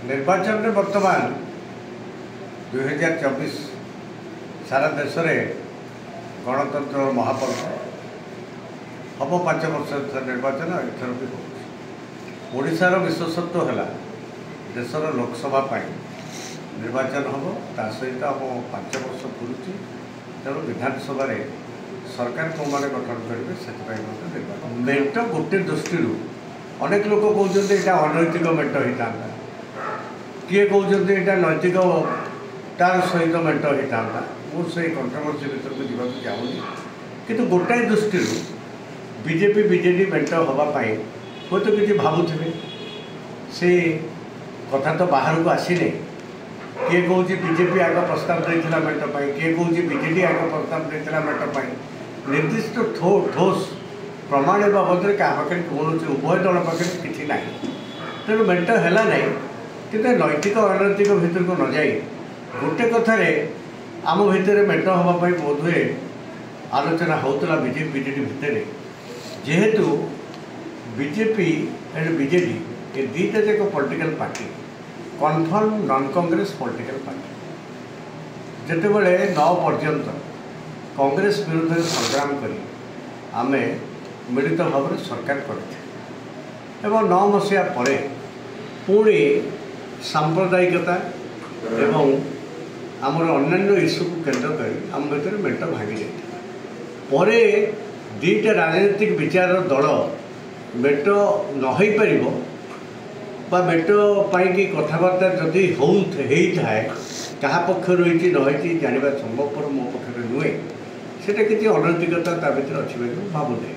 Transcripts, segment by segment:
निर्वाचन में वर्तमान 2024 सारा देश में गणतंत्र महापर्व हम 5 वर्ष निर्वाचन एथर भी होशार विशेषत्व है देशर लोकसभा निर्वाचन हम ता सहित हम 5 वर्ष पूरी तेणु विधानसभा सरकार कौ मैंने गठन करेंगे से मेट गोटे दृष्टि अनेक लोक कहते यहाँ अनैतिक मेट होता किए कहते यहाँ नैतिक तार सहित मेट होता मुझे कंट्रोवर्सी भर को जावाक चाहूँगी किंतु गोटाए दृष्टि बीजेपी बीजेडी मेट हाँपाई हूँ तो किसी भावुवे से कथा तो बाहर को आसी नहीं किए कौन बीजेपी आग प्रस्ताव देता मेट किए कौन बीजेडी आग प्रस्ताव देता मेट निर्दिष्ट ठोस प्रमाण बाबद क्या पाखे कौन उभय दल पाखे किसी ना तेणु मेट है ना कि नैतिक अनैतिक भितर को न जाए गोटे कथार आम भितर मेट हाँपाई बोधे आलोचना होता बीजेपी बीजेडी भितर जेहेतु बीजेपी एंड बीजेडी ये दुईटा जाक political party confirm non Congress political party जितेबले 9 पर्यंत कांग्रेस विरुद्ध संग्राम करी आमे मिलित भाव में सरकार करते 9 मसीहा पर पुणी सांप्रदायिकता एवं आमर अन्य इश्यू को केन्द्र कर आम भर मेट भांगी जाए दुईटा राजनीतिक विचार दल मेट न हो पार मेट पाई कथबार्ता जदि होता क्या पक्षर होती जानवा संभवपर मो पक्ष नुहे से किसी अनैतिकता ता भर अच्छे भावुना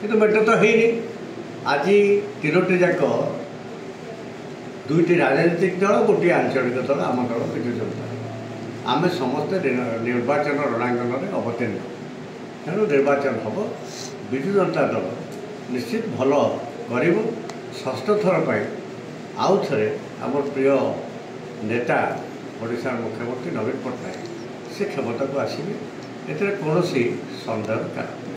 कि मेट तो है आज 3टी जाक 2टी राजनीतिक दल गोटे आंचलिक दल आम दल विजु जनता आम समस्ते निर्वाचन रणांगन में अवतीर्ण तेणु निर्वाचन हम विजु जनता दल निश्चित भल कर 6ठ थर पर आउ थे आम प्रिय नेता ओडिशा मुख्यमंत्री नवीन पट्टनायक से क्षमता को आसवे एथे कौन सन्देह कारण।